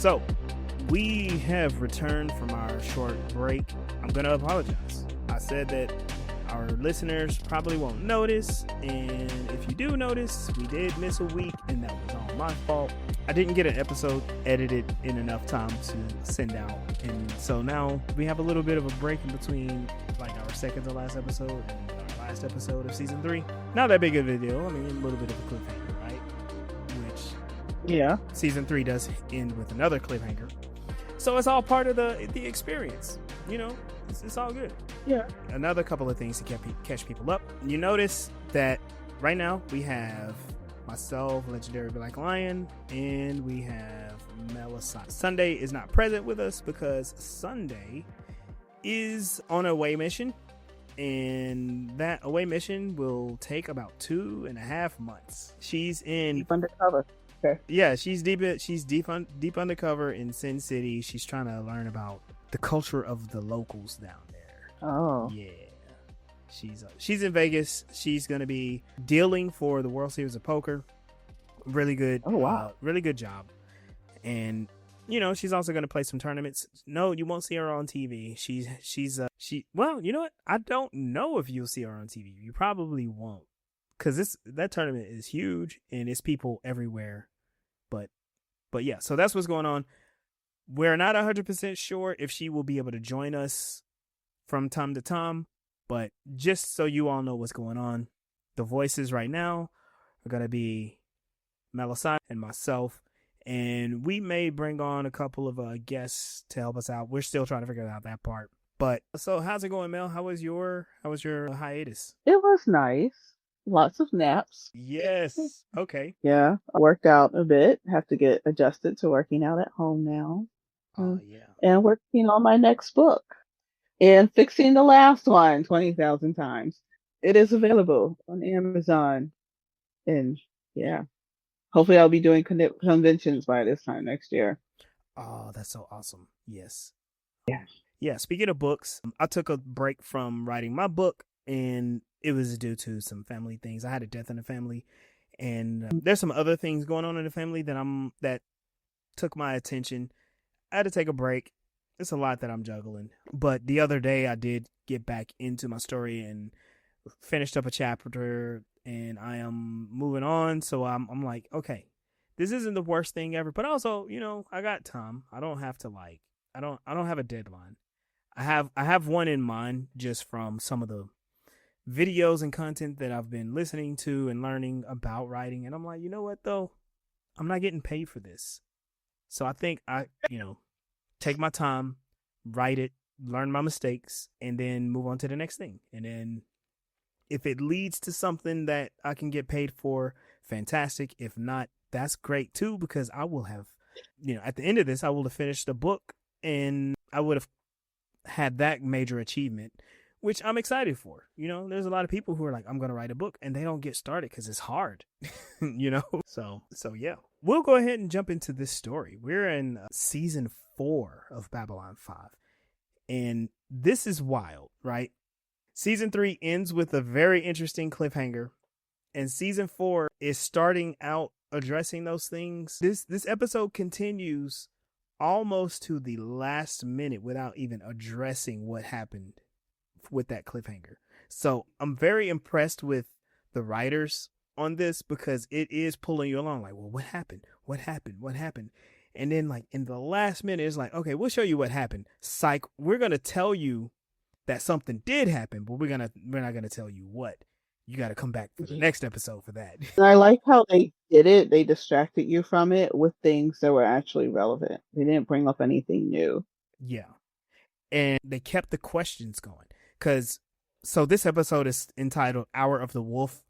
So, we have returned from our short break. I'm going to apologize. I said that our listeners probably won't notice, and if you do notice, we did miss a week, and that was all my fault. I didn't get an episode edited in enough time to send out, and so now we have a little bit of a break in between like our second to last episode and our last episode of season 3. Not that big of a deal. I mean, a little bit of a cliffhanger, right? Which season 3 does end with another cliffhanger, so it's all part of the experience. You know, it's all good. Yeah. Another couple of things to catch people up. You notice that right now we have myself, Legendary Black Lion, and we have Melisande. Sunday is not present with us because Sunday is on a away mission, and that away mission will take about 2.5 months. She's in deep undercover. Okay. Yeah, she's deep undercover in Sin City. She's trying to learn about the culture of the locals down there. Oh. Yeah. She's in Vegas. She's going to be dealing for the World Series of Poker. Really good. Oh, wow. Really good job. And, you know, she's also going to play some tournaments. No, you won't see her on TV. Well, you know what? I don't know if you'll see her on TV. You probably won't. Because that tournament is huge and it's people everywhere. But yeah, so that's what's going on. We're not 100% sure if she will be able to join us from time to time, but just so you all know what's going on, the voices right now are going to be Melisande and myself, and we may bring on a couple of guests to help us out. We're still trying to figure out that part. But so how's it going, Mel? How was your hiatus? It was nice. Lots of naps. Yes. Okay. Yeah. I worked out a bit. Have to get adjusted to working out at home now. Oh, yeah. And working on my next book. And fixing the last one 20,000 times. It is available on Amazon. And yeah. Hopefully I'll be doing conventions by this time next year. Oh, that's so awesome. Yes. Yeah. Yeah. Speaking of books, I took a break from writing my book, and it was due to some family things. I had a death in the family, and there's some other things going on in the family that took my attention. I had to take a break. It's a lot that I'm juggling. But the other day I did get back into my story and finished up a chapter, and I am moving on. So I'm like, okay, this isn't the worst thing ever. But also, you know, I got time. I don't have to I don't have a deadline. I have one in mind just from some of the videos and content that I've been listening to and learning about writing. And I'm like, you know what though? I'm not getting paid for this. So I think take my time, write it, learn my mistakes, and then move on to the next thing. And then if it leads to something that I can get paid for, fantastic. If not, that's great too, because I will have, at the end of this, I will have finished the book and I would have had that major achievement, which I'm excited for. There's a lot of people who are like, I'm going to write a book, and they don't get started because it's hard, So yeah, we'll go ahead and jump into this story. We're in season 4 of Babylon 5, and this is wild, right? Season 3 ends with a very interesting cliffhanger, and season 4 is starting out addressing those things. This episode continues almost to the last minute without even addressing what happened with that cliffhanger. So I'm very impressed with the writers on this, because it is pulling you along like, well, what happened? And then like in the last minute, it's like, okay, we'll show you what happened. Psych, we're going to tell you that something did happen, but we're not going to tell you what. You got to come back for the next episode for that. And I like how they did it. They distracted you from it with things that were actually relevant. They didn't bring up anything new. Yeah. And they kept the questions going. So this episode is entitled Hour of the Wolf.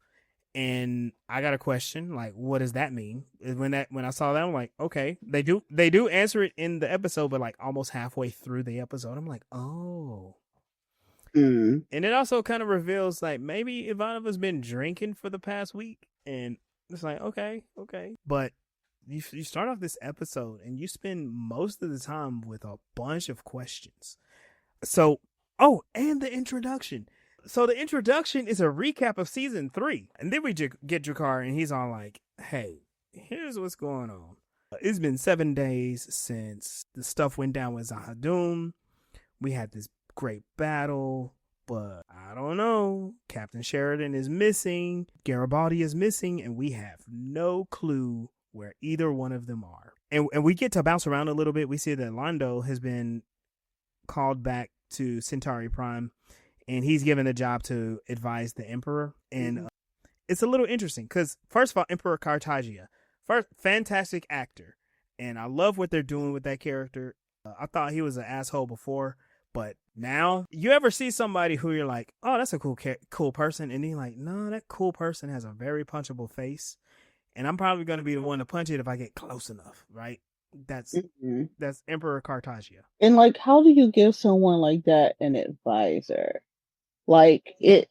And I got a question, like, what does that mean? When I saw that, I'm like, okay, they do answer it in the episode, but like almost halfway through the episode, I'm like, oh. And it also kind of reveals like maybe Ivanova's been drinking for the past week, and it's like, okay. But you start off this episode and you spend most of the time with a bunch of questions. So, and the introduction. So the introduction is a recap of season 3. And then we get Jakar, and he's all like, hey, here's what's going on. It's been 7 days since the stuff went down with Zahadum. We had this great battle, but I don't know. Captain Sheridan is missing, Garibaldi is missing, and we have no clue where either one of them are. And we get to bounce around a little bit. We see that Londo has been called back to Centauri Prime, and he's given the job to advise the Emperor. And it's a little interesting because, first of all, Emperor Cartagia, first fantastic actor, and I love what they're doing with that character. I thought he was an asshole before, but now you ever see somebody who you're like, oh, that's a cool person, and then you're like, no, that cool person has a very punchable face, and I'm probably going to be the one to punch it if I get close enough, right? That's Emperor Cartagia. And like, how do you give someone like that an advisor? Like it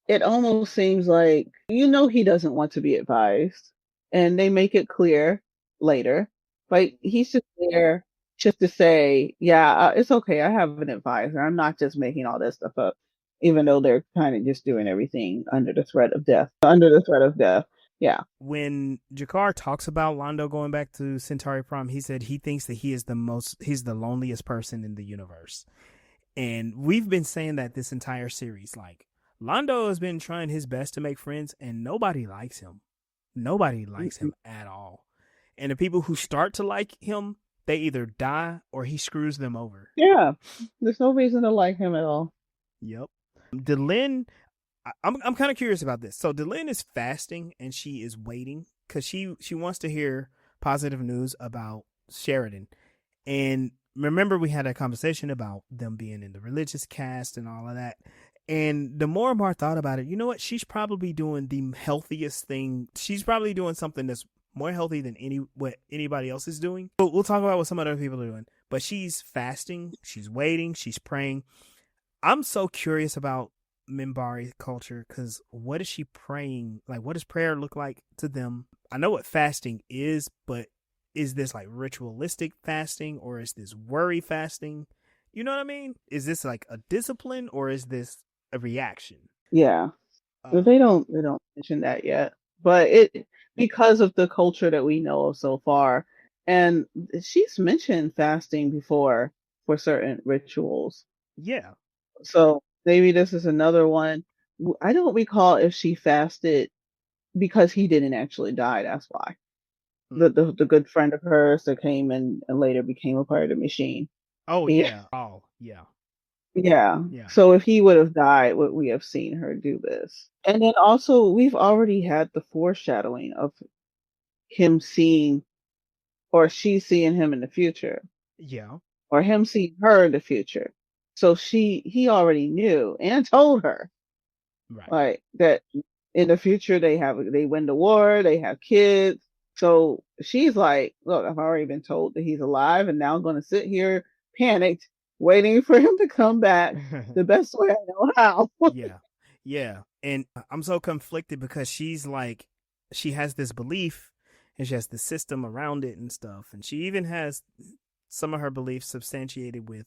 almost seems like he doesn't want to be advised, and they make it clear later. Like he's just there just to say, yeah, it's okay. I have an advisor. I'm not just making all this stuff up, even though they're kind of just doing everything under the threat of death. Under the threat of death. Yeah. When Jakar talks about Londo going back to Centauri Prime, he said he thinks that he's the loneliest person in the universe. And we've been saying that this entire series. Like, Londo has been trying his best to make friends, and nobody likes him. Nobody likes him at all. And the people who start to like him, they either die or he screws them over. Yeah. There's no reason to like him at all. Yep. Delenn, I'm kind of curious about this. So Delenn is fasting and she is waiting because she wants to hear positive news about Sheridan. And remember, we had a conversation about them being in the religious caste and all of that. And the more and more I thought about it, you know what? She's probably doing the healthiest thing. She's probably doing something that's more healthy than what anybody else is doing. But we'll talk about what some other people are doing. But she's fasting, she's waiting, she's praying. I'm so curious about Minbari culture because what is she praying? Like, what does prayer look like to them? I know what fasting is, but is this like ritualistic fasting or is this worry fasting? You know what I mean? Is this like a discipline or is this a reaction? Yeah. They don't mention that yet. But because of the culture that we know of so far, and she's mentioned fasting before for certain rituals. Yeah. So maybe this is another one. I don't recall if she fasted because he didn't actually die. That's why. The good friend of hers that came and later became a part of the machine. Oh yeah. Oh yeah. Yeah. So if he would have died, would we have seen her do this? And then also, we've already had the foreshadowing of him seeing, or she seeing him in the future. Yeah. Or him seeing her in the future. So he already knew and told her, right, like, that in the future they win the war, they have kids. So she's like, look, I've already been told that he's alive, and now I'm going to sit here panicked, waiting for him to come back the best way I know how. yeah. And I'm so conflicted because she's like, she has this belief and she has the system around it and stuff. And she even has some of her beliefs substantiated with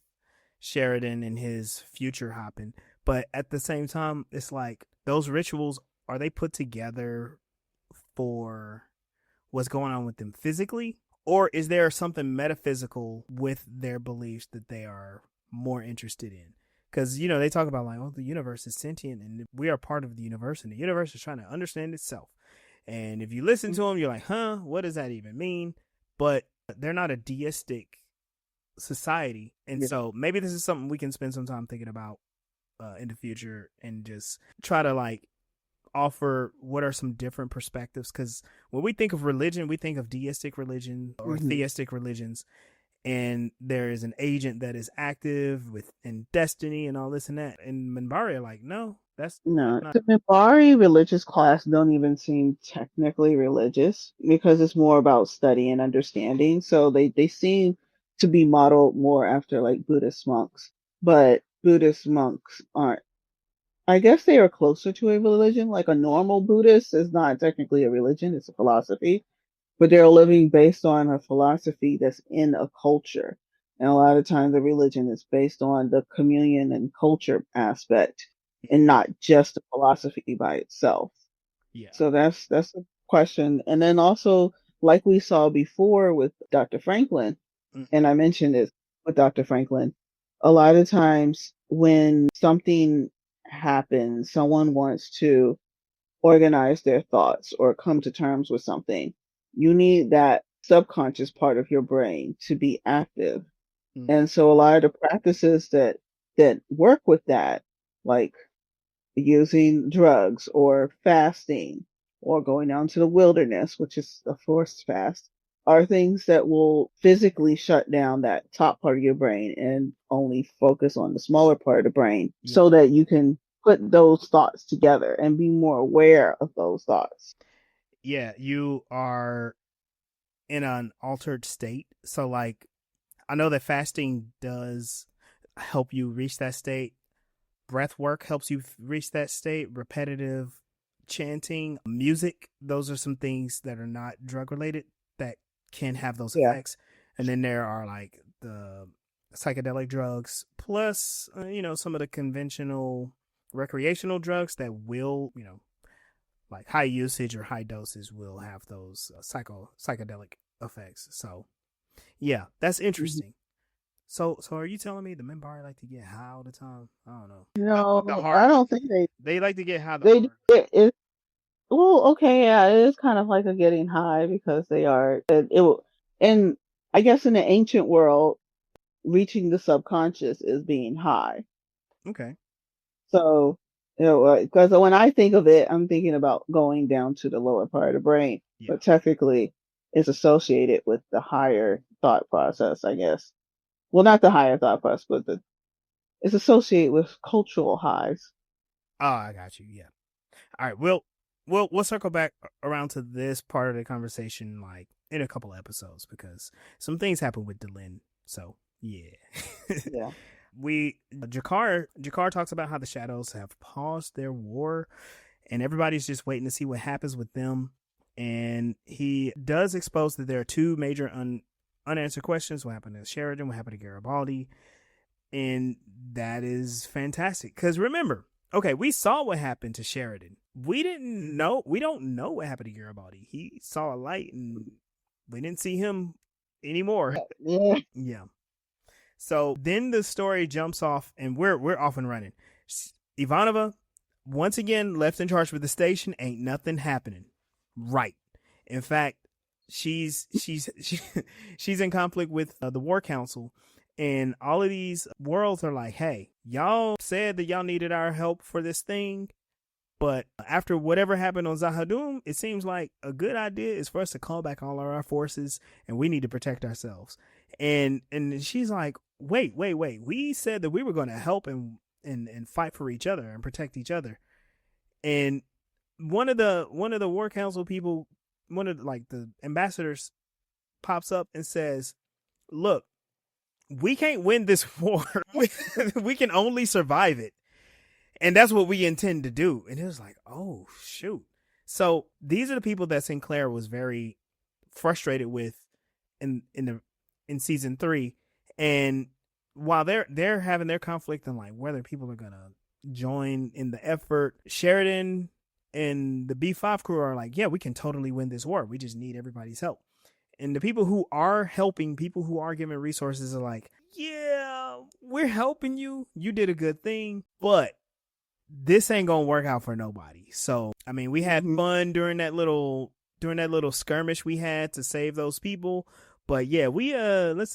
Sheridan and his future hopping. But at the same time, it's like those rituals, are they put together for what's going on with them physically? Or is there something metaphysical with their beliefs that they are more interested in? Because, they talk about like, oh, the universe is sentient and we are part of the universe and the universe is trying to understand itself. And if you listen to them, you're like, huh, what does that even mean? But they're not a deistic society. And so maybe this is something we can spend some time thinking about in the future and just try to like offer what are some different perspectives. Because when we think of religion, we think of deistic religion or theistic religions. And there is an agent that is active within destiny and all this and that. And Minbari are like, no, that's not. The Minbari religious class don't even seem technically religious because it's more about study and understanding. So they seem to be modeled more after like Buddhist monks. But Buddhist monks aren't. I guess they are closer to a religion. Like a normal Buddhist is not technically a religion, it's a philosophy. But they're living based on a philosophy that's in a culture. And a lot of times the religion is based on the communion and culture aspect and not just the philosophy by itself. Yeah. So that's a question. And then also like we saw before with Dr. Franklin, Mm-hmm. and I mentioned this with Dr. Franklin, a lot of times when something happens, someone wants to organize their thoughts or come to terms with something, you need that subconscious part of your brain to be active. Mm-hmm. And so a lot of the practices that work with that, like using drugs or fasting or going out to the wilderness, which is a forced fast, are things that will physically shut down that top part of your brain and only focus on the smaller part of the brain Yeah. so that you can put those thoughts together and be more aware of those thoughts. Yeah, you are in an altered state. So like I know that fasting does help you reach that state. Breath work helps you reach that state. Repetitive chanting, music, those are some things that are not drug related that can have those Yeah. effects. And then there are like the psychedelic drugs plus some of the conventional recreational drugs that will, like high usage or high doses will have those psychedelic effects. So yeah, that's Mhm. interesting. So are you telling me the Minbari like to get high all the time? I don't know. The No, heart, I don't think they like to get high the they do hard. it. Well, okay, yeah, it is kind of like a getting high because they are and I guess in the ancient world, reaching the subconscious is being high. Okay. So, because when I think of it, I'm thinking about going down to the lower part of the brain, Yeah. but technically it's associated with the higher thought process, I guess. Well, not the higher thought process, but it's associated with cultural highs. Oh, I got you. Yeah. All right. We'll circle back around to this part of the conversation like in a couple episodes because some things happen with Delin. So yeah. Yeah. we Jakar talks about how the shadows have paused their war and everybody's just waiting to see what happens with them. And he does expose that there are two major unanswered questions: what happened to Sheridan, what happened to Garibaldi, and that is fantastic. Because remember, okay, we saw what happened to Sheridan. We don't know what happened to Garibaldi. He saw a light, and we didn't see him anymore. Yeah. Yeah. So then the story jumps off, and we're off and running. Ivanova, once again, left in charge with the station. Ain't nothing happening. Right. In fact, she's in conflict with the War Council, and all of these worlds are like, "Hey, y'all said that y'all needed our help for this thing, but after whatever happened on Zahadum, it seems like a good idea is for us to call back all of our forces, and we need to protect ourselves." And she's like, wait. We said that we were going to help and fight for each other and protect each other. And one of the War Council people, one of like the ambassadors, pops up and says, "Look, we can't win this war. We can only survive it, and that's what we intend to do." And it was like, oh shoot. So these are the people that Sinclair was very frustrated with in season 3, and while they're having their conflict and like whether people are gonna join in the effort, Sheridan and the B5 crew are like, yeah, we can totally win this war. We just need everybody's help. And the people who are helping, people who are giving resources are like, yeah, we're helping you. You did a good thing, but this ain't gonna work out for nobody. So I mean, we had Mhm. fun during that little skirmish we had to save those people. But yeah, we let's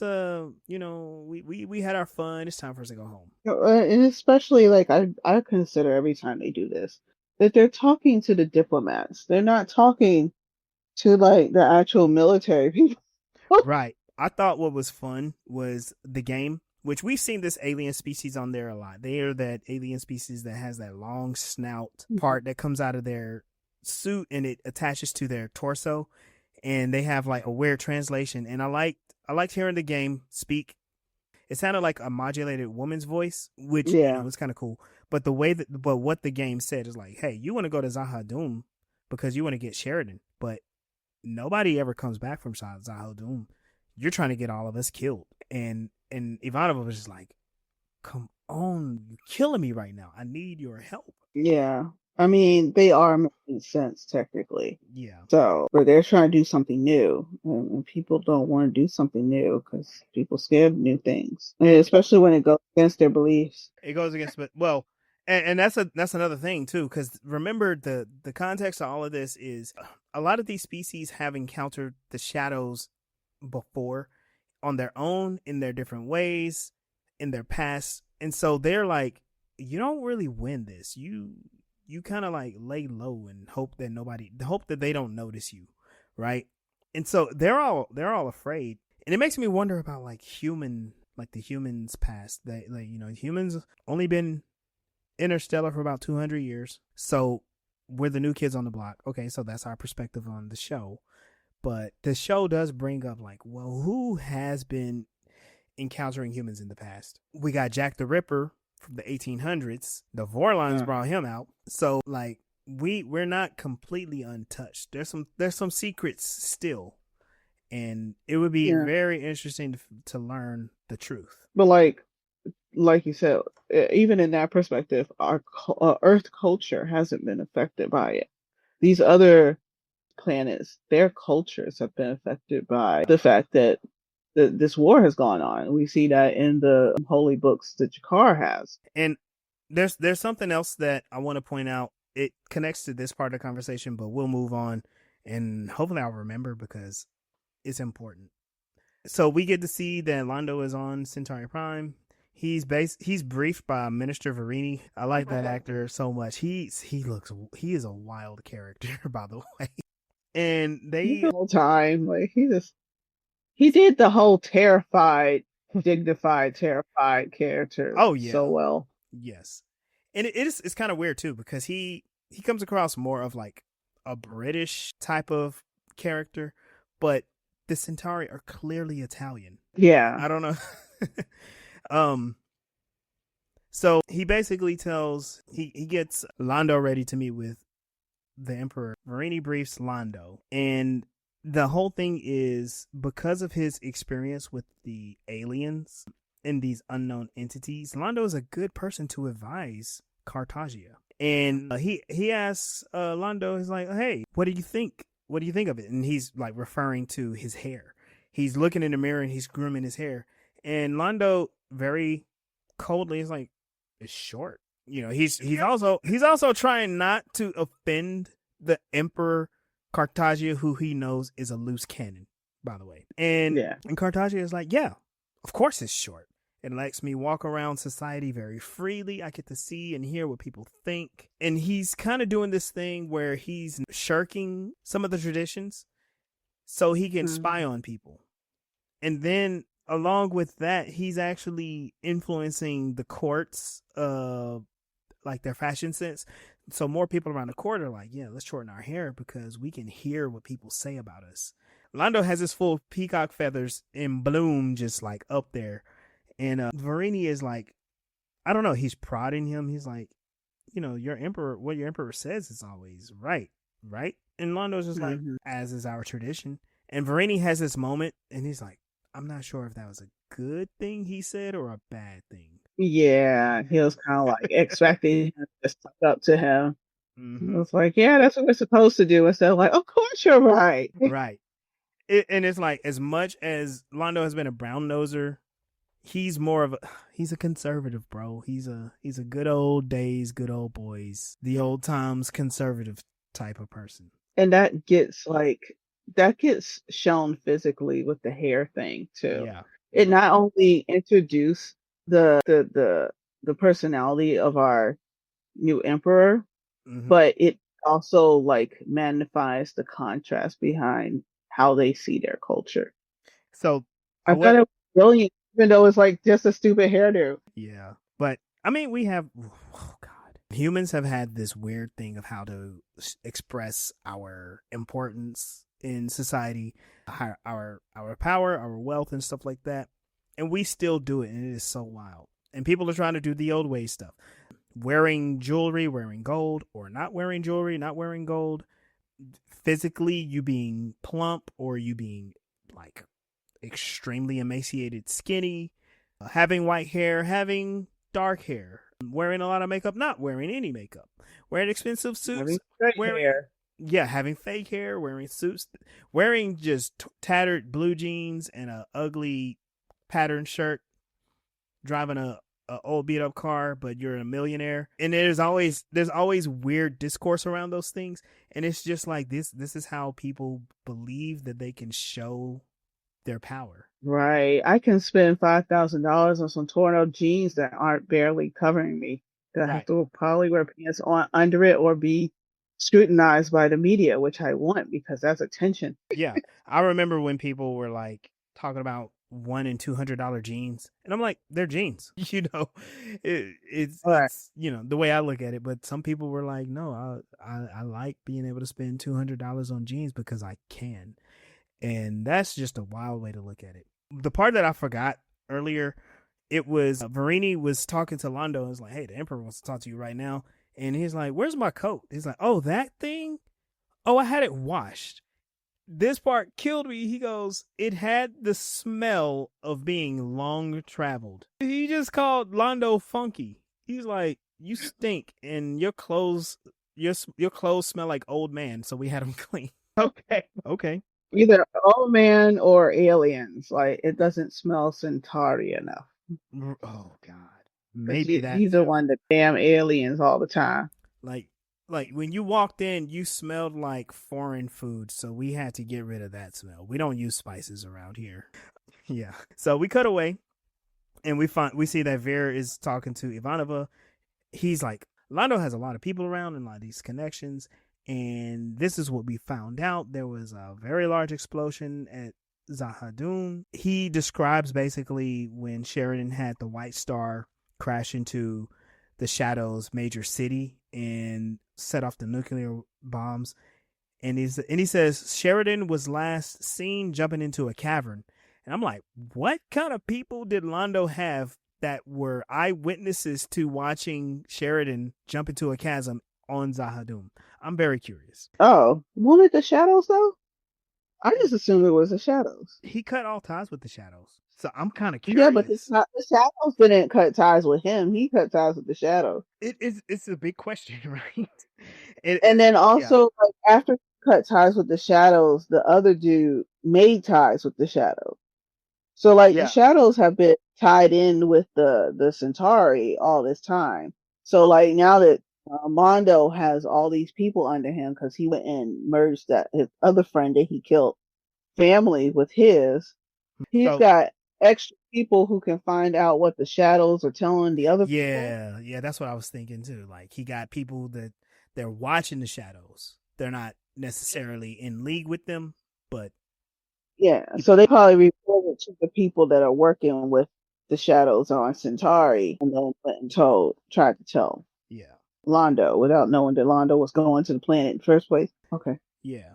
we had our fun. It's time for us to go home. And especially like I consider every time they do this that they're talking to the diplomats. They're not talking to like the actual military people. Right. I thought what was fun was the game, which we've seen this alien species on there a lot. They are that alien species that has that long snout part that comes out of their suit and it attaches to their torso, and they have like a weird translation. And I liked hearing the game speak. It sounded like a modulated woman's voice, which Yeah. was kind of cool. But what the game said is like, hey, you want to go to Zahadum because you want to get Sheridan, but nobody ever comes back from Zahadum. You're trying to get all of us killed. And Ivanova was just like, come on, you're killing me right now. I need your help. Yeah. I mean, they are making sense technically. Yeah. So, but they're trying to do something new, and people don't want to do something new because people scared of new things, and especially when it goes against their beliefs. It goes against, but well, and that's another thing too, because remember the context of all of this is a lot of these species have encountered the shadows before on their own in their different ways in their past, and so they're like, you don't really win this. You kind of like lay low and hope that they don't notice you, right? And so they're all afraid, and it makes me wonder about like the humans past. They like humans only been interstellar for about 200 years, so we're the new kids on the block. Okay, so that's our perspective on the show. But the show does bring up like, well, who has been encountering humans in the past? We got Jack the Ripper from the 1800s. The Vorlons brought him out. So like we're not completely untouched. There's some secrets still, and it would be very interesting to learn the truth. But like you said, even in that perspective, our Earth culture hasn't been affected by it. These other planets, their cultures have been affected by the fact that this war has gone on. We see that in the holy books that Jakar has. And there's something else that I want to point out. It connects to this part of the conversation, but we'll move on, and hopefully I'll remember because it's important. So we get to see that Londo is on Centauri Prime. He's briefed by Minister Verini. I like that actor so much. He is a wild character, by the way. And the whole time, like he did the whole terrified, dignified, terrified character. Oh yeah, so well. Yes, and it's kind of weird too because he comes across more of like a British type of character, but the Centauri are clearly Italian. Yeah, I don't know. So he basically he gets Londo ready to meet with the Emperor. Verini briefs Londo, and the whole thing is because of his experience with the aliens and these unknown entities, Londo is a good person to advise Cartagia. And he asks Londo, he's like, hey, what do you think? What do you think of it? And he's like referring to his hair. He's looking in the mirror and he's grooming his hair. And Londo very coldly is like, it's short. He's also trying not to offend the Emperor Cartagia, who he knows is a loose cannon, by the way. And Cartagia is like, yeah, of course it's short. It lets me walk around society very freely. I get to see and hear what people think. And he's kind of doing this thing where he's shirking some of the traditions so he can spy on people. And then along with that, he's actually influencing the courts, like their fashion sense. So more people around the court are like, yeah, let's shorten our hair because we can hear what people say about us. Londo has his full peacock feathers in bloom, just like up there. And Verini is like, I don't know, he's prodding him. He's like, your emperor, what your emperor says is always right? And Londo's just like, as is our tradition. And Verini has this moment, and he's like, I'm not sure if that was a good thing he said or a bad thing. Yeah, he was kind of like expecting him to step up to him. He was like, yeah, that's what we're supposed to do. Instead of like, of course you're right. Right. And it's like, as much as Londo has been a brown noser, he's a conservative, bro. He's a good old days, good old boys, the old times conservative type of person. And that gets shown physically with the hair thing too. Yeah. It not only introduced the personality of our new emperor, but it also like magnifies the contrast behind how they see their culture. So I thought it was brilliant, even though it's like just a stupid hairdo. Yeah, but I mean, humans have had this weird thing of how to express our importance in society, our power, our wealth, and stuff like that, and we still do it, and it is so wild. And people are trying to do the old way stuff, wearing jewelry, wearing gold, or not wearing jewelry, not wearing gold. Physically, you being plump or you being like extremely emaciated, skinny, having white hair, having dark hair. wearing a lot of makeup, not wearing any makeup, wearing expensive suits, Having straight wearing hair. yeah, having fake hair, wearing suits, wearing just tattered blue jeans and a ugly patterned shirt, driving a old beat up car, but you're a millionaire. And there's always weird discourse around those things, and it's just like this is how people believe that they can show their power. Right. I can spend $5,000 on some torn up jeans that aren't barely covering me. That I have Right. to probably wear pants on under it or be scrutinized by the media, which I want because that's attention. Yeah, I remember when people were like talking about $100 and $200 jeans, and I'm like, they're jeans, All right. it's the way I look at it. But some people were like, no, I like being able to spend $200 on jeans because I can, and that's just a wild way to look at it. The part that I forgot earlier, it was Verini was talking to Londo and was like, hey, the Emperor wants to talk to you right now, and he's like, where's my coat? He's like, oh, that thing. Oh, I had it washed. This part killed me. He goes, it had the smell of being long traveled. He just called Londo funky. He's like, you stink, and your clothes smell like old man, so we had them clean. Okay. Okay. Either old man or aliens. Like it doesn't smell Centauri enough. Oh God. 'Cause Maybe that he's the too. one that damn aliens all the time. Like like when you walked in, you smelled like foreign food, so we had to get rid of that smell. We don't use spices around here. Yeah. So we cut away, and we see that Vera is talking to Ivanova. He's like, Londo has a lot of people around and a lot of these connections, and this is what we found out. There was a very large explosion at Zahadun. He describes basically when Sheridan had the White Star crash into the Shadow's major city and set off the nuclear bombs. And he says Sheridan was last seen jumping into a cavern. And I'm like, what kind of people did Londo have that were eyewitnesses to watching Sheridan jump into a chasm on Zahadum? I'm very curious. Oh, wanted the shadows though? I just assumed it was the shadows. He cut all ties with the Shadows, so I'm kind of Yeah, but curious. the shadows didn't cut ties with him. He cut ties with the shadows. It's a big question, right? It, And then yeah, also, like after he cut ties with the shadows, the other dude made ties with the shadows. So like the yeah, shadows have been tied in with the Centauri all this time. So like now that Mondo has all these people under him because he went and merged that his other friend that he killed family with his, he's so got extra people who can find out what the shadows are telling the other people. yeah, that's what I was thinking too. Like he got people that they're watching the Shadows. They're not necessarily in league with them, but Yeah, so they probably reported to the people that are working with the shadows on Centauri, and then went and tried to tell yeah, Londo without knowing that Londo was going to the planet in the first place. Okay. yeah.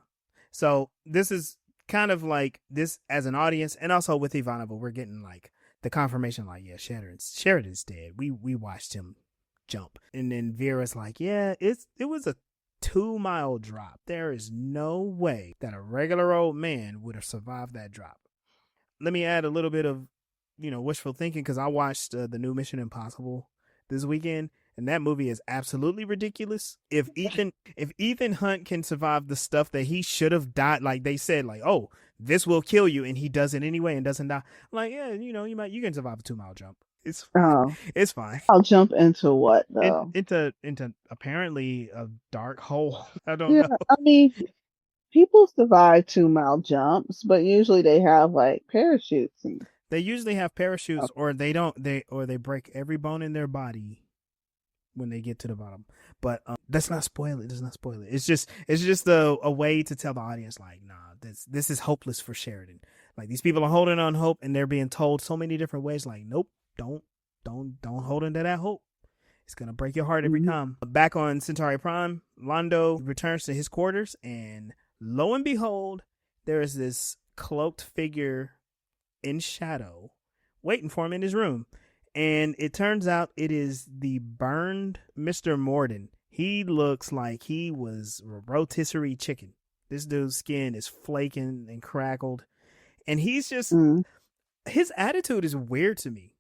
So this is kind of like this as an audience, and also with Ivanova, we're getting like the confirmation, like, yeah, Sheridan's dead. We watched him jump, and then Vera's like, yeah, it was a 2 mile drop. There is no way that a regular old man would have survived that drop. Let me add a little bit of wishful thinking, because I watched the new Mission Impossible this weekend, and that movie is absolutely ridiculous. If Ethan Hunt can survive the stuff that he should have died, like they said, like, oh, this will kill you, and he does it anyway and doesn't die. I'm like, yeah, you can survive a 2 mile jump. It's Oh, it's fine. I'll jump into what though? Into apparently a dark hole. I don't Yeah, know. I mean, people survive 2 mile jumps, but usually they have like parachutes and They usually have parachutes, stuff. or they don't. They break every bone in their body when they get to the bottom. But let's not spoil it. Let's not spoil it. It's just a way to tell the audience, like, nah, this is hopeless for Sheridan. Like, these people are holding on hope, and they're being told so many different ways, like, nope, don't hold into that hope. It's gonna break your heart every Mhm. time. Back on Centauri Prime, Londo returns to his quarters, and lo and behold, there is this cloaked figure in shadow waiting for him in his room. And it turns out it is the burned Mr. Morden. He looks like he was a rotisserie chicken. This dude's skin is flaking and crackled. And he's just, Mm. his attitude is weird to me.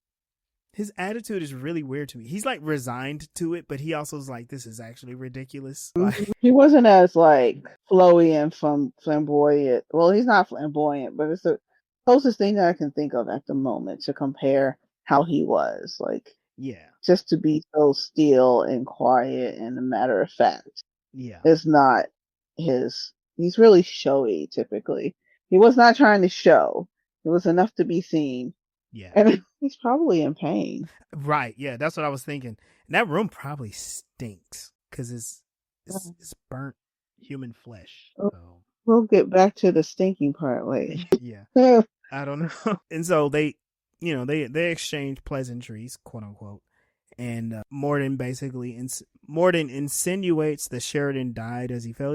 His attitude is really weird to me. He's like resigned to it, but he also is like, this is actually ridiculous. Like, He wasn't as like flowy and flamboyant. Well, he's not flamboyant, but it's the closest thing that I can think of at the moment to compare how he was. Like, yeah, just to be so still and quiet and a matter of fact. yeah, It's not his. He's really showy typically. He was not trying to show. It was enough to be seen. yeah. And he's probably in pain. Right. Yeah, that's what I was thinking. And that room probably stinks because it's burnt human flesh. So We'll get back to the stinking part later. yeah, I don't know. And so they, they exchange pleasantries, quote unquote. And Morden basically, Morden insinuates that Sheridan died as he fell.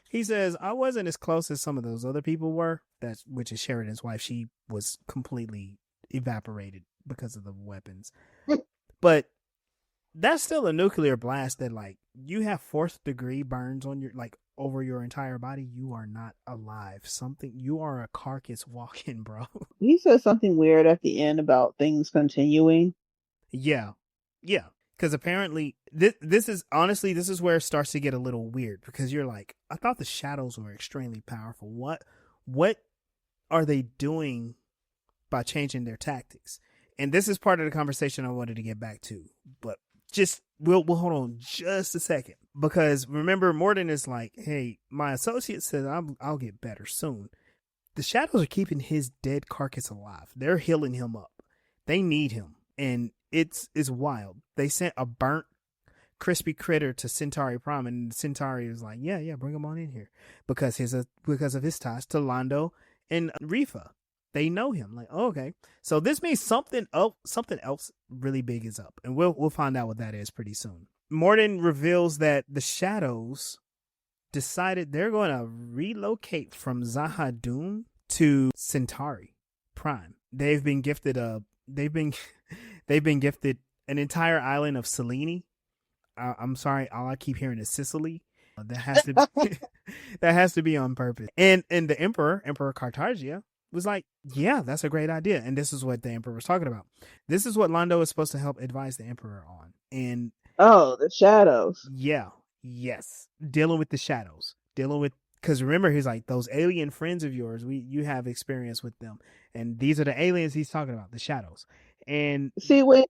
He says, I wasn't as close as some of those other people were. Which is Sheridan's wife. She was completely evaporated because of the weapons. But that's still a nuclear blast that like you have 4th-degree burns on your like over your entire body. You are not alive. You are a carcass walking, bro. He said something weird at the end about things continuing. Yeah. Yeah. Because apparently this is where it starts to get a little weird, because you're like, I thought the shadows were extremely powerful. What are they doing by changing their tactics? And this is part of the conversation I wanted to get back to, but just we'll hold on just a second, because remember, Morden is like, hey, my associate said I'll get better soon. The shadows are keeping his dead carcass alive. They're healing him up. They need him, and it's wild. They sent a burnt, crispy critter to Centauri Prime, and Centauri was like, yeah, bring him on in here, because of his ties to Londo and Rifa. They know him. Like, oh, okay, so this means something else really big is up, and we'll find out what that is pretty soon. Morden reveals that the shadows decided they're going to relocate from Zahadun to Centauri Prime. They've been gifted they've been gifted an entire island of Selene. I'm sorry, all I keep hearing is Sicily. That has to be on purpose. And the Emperor Cartagia was like, yeah, that's a great idea. And this is what the Emperor was talking about. This is what Londo is supposed to help advise the Emperor on. And the shadows. Yeah. Yes. Dealing with the shadows. Because remember, he's like, those alien friends of yours, you have experience with them. And these are the aliens he's talking about, the shadows. And see, when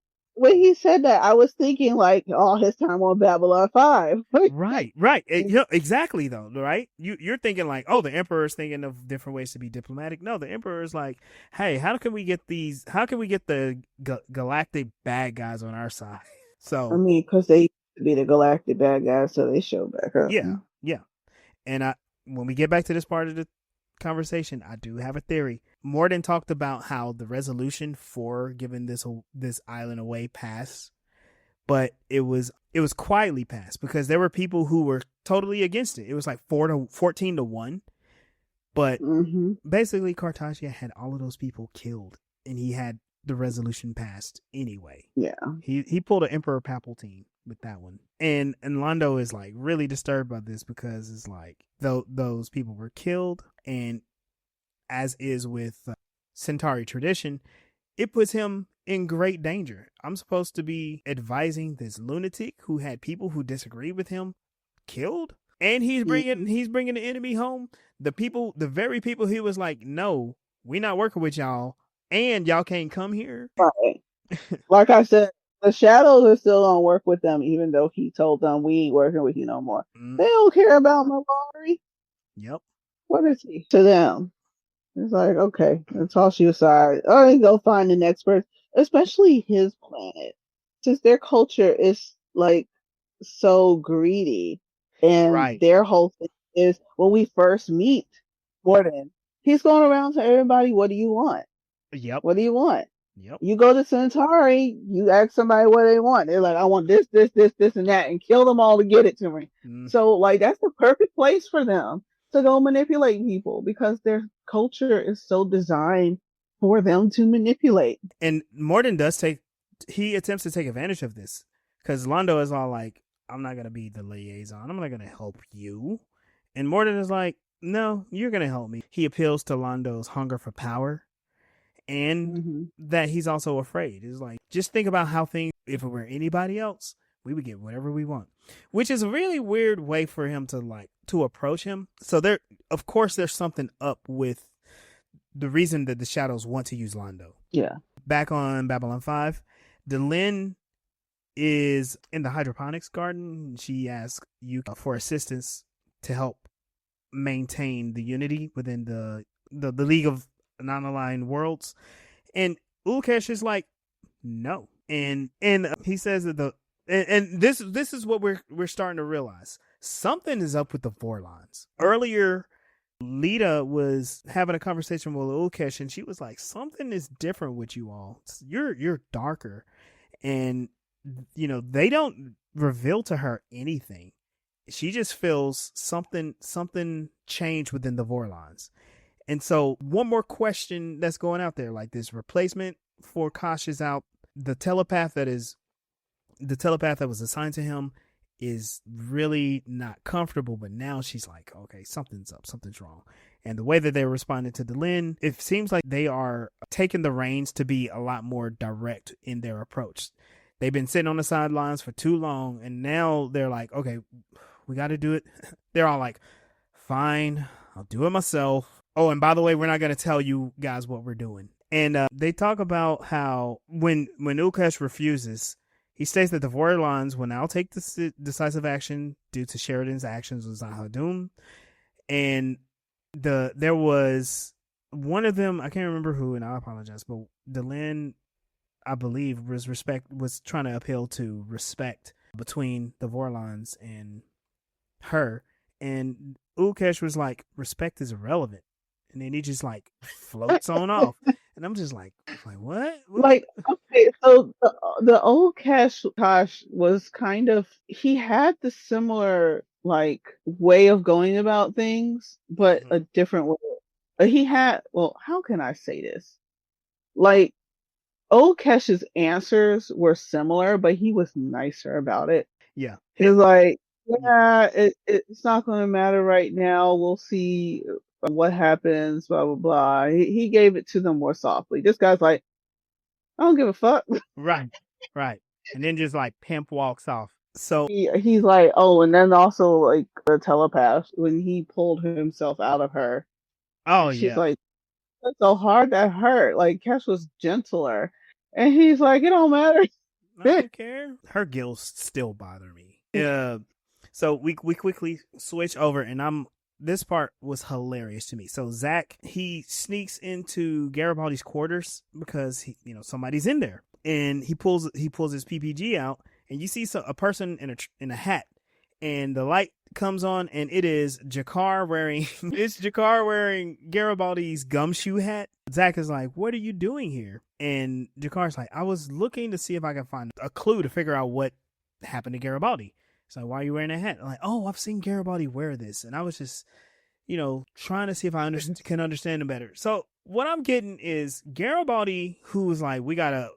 he said that, I was thinking like all his time on Babylon 5. right. Exactly though, right? You're thinking like, oh, the Emperor's thinking of different ways to be diplomatic. No, the Emperor's like, hey, how can we get the galactic bad guys on our side? So I mean, because they used to be the galactic bad guys, so they show back up. Yeah. And when we get back to this part of the conversation, I do have a theory. Morden talked about how the resolution for giving this island away passed, but it was quietly passed because there were people who were totally against it. It was like 14-1, but basically Cartagia had all of those people killed, and he had the resolution passed anyway. Yeah, he pulled an Emperor Palpatine with that one, and Londo is like really disturbed by this because it's like those people were killed, and as is with Centauri tradition, it puts him in great danger. I'm supposed to be advising this lunatic who had people who disagree with him killed, and he's bringing the enemy home. The very people he was like, no, we not working with y'all, and y'all can't come here. Right. Like I said, the shadows are still gonna work with them, even though he told them we ain't working with you no more. They don't care about Malari. Yep. What is he to them? It's like, okay, let's toss you aside. All right, go find the next person, especially his planet, since their culture is like so greedy, and their whole thing is when we first meet Gordon, he's going around to everybody, what do you want? Yep. What do you want? Yep. You go to Centauri, you ask somebody what they want. They're like, I want this, and that, and kill them all to get it to me. So, like, that's the perfect place for them to go manipulate people because their culture is so designed for them to manipulate. And Morden he attempts to take advantage of this because Londo is all like, I'm not going to be the liaison. I'm not going to help you. And Morden is like, no, you're going to help me. He appeals to Londo's hunger for power. and Mm-hmm. that he's also afraid. It's like, just think about how things, if it were anybody else, we would get whatever we want, which is a really weird way for him to approach him. So there, of course, there's something up with the reason that the Shadows want to use Londo. Yeah. Back on Babylon 5, Delin is in the hydroponics garden. She asks you for assistance to help maintain the unity within the League of Non-Aligned Worlds. And Ulkesh is like, no. And he says that this is what we're starting to realize. Something is up with the Vorlons. Earlier, Lita was having a conversation with Ulkesh, and she was like, something is different with you all. You're darker. And, you know, they don't reveal to her anything. She just feels something changed within the Vorlons. And so one more question that's going out there, like this replacement for Kosh is out. The telepath that was assigned to him is really not comfortable, but now she's like, okay, something's up, something's wrong. And the way that they're responding to Delin, it seems like they are taking the reins to be a lot more direct in their approach. They've been sitting on the sidelines for too long, and now they're like, okay, we got to do it. They're all like, fine, I'll do it myself. Oh, and by the way, we're not going to tell you guys what we're doing. And they talk about how when Ulkesh refuses, he states that the Vorlons will now take decisive action due to Sheridan's actions with Zahadum. And there was one of them, I can't remember who, and I apologize, but Delin, I believe, was trying to appeal to respect between the Vorlons and her. And Ulkesh was like, respect is irrelevant. And then he just like floats on off. And I'm just like what? Like, okay, so the old Kosh was kind of, he had the similar like way of going about things, but a different way. He had, well, how can I say this? Like, old Kesh's answers were similar, but he was nicer about it. Yeah. He was like, yeah, it's not going to matter right now. We'll see what happens, blah, blah, blah. He gave it to them more softly. This guy's like, I don't give a fuck. Right. And then just like pimp walks off. So he's like, oh, and then also like the telepath, when he pulled himself out of her. Oh, she's yeah. like, that's so hard, that hurt. Like, Kesh was gentler. And he's like, it don't matter. I don't care. Her gills still bother me. So we quickly switch over, and this part was hilarious to me. So Zach, he sneaks into Garibaldi's quarters because somebody's in there, and he pulls his PPG out, and you see a person in a hat, and the light comes on, and it is Jakar wearing Garibaldi's gumshoe hat. Zach is like, what are you doing here? And Jakar's like, I was looking to see if I could find a clue to figure out what happened to Garibaldi. It's like, why are you wearing a hat? I'm like, oh, I've seen Garibaldi wear this. And I was just, trying to see if I can understand him better. So what I'm getting is Garibaldi, who was like, we got to,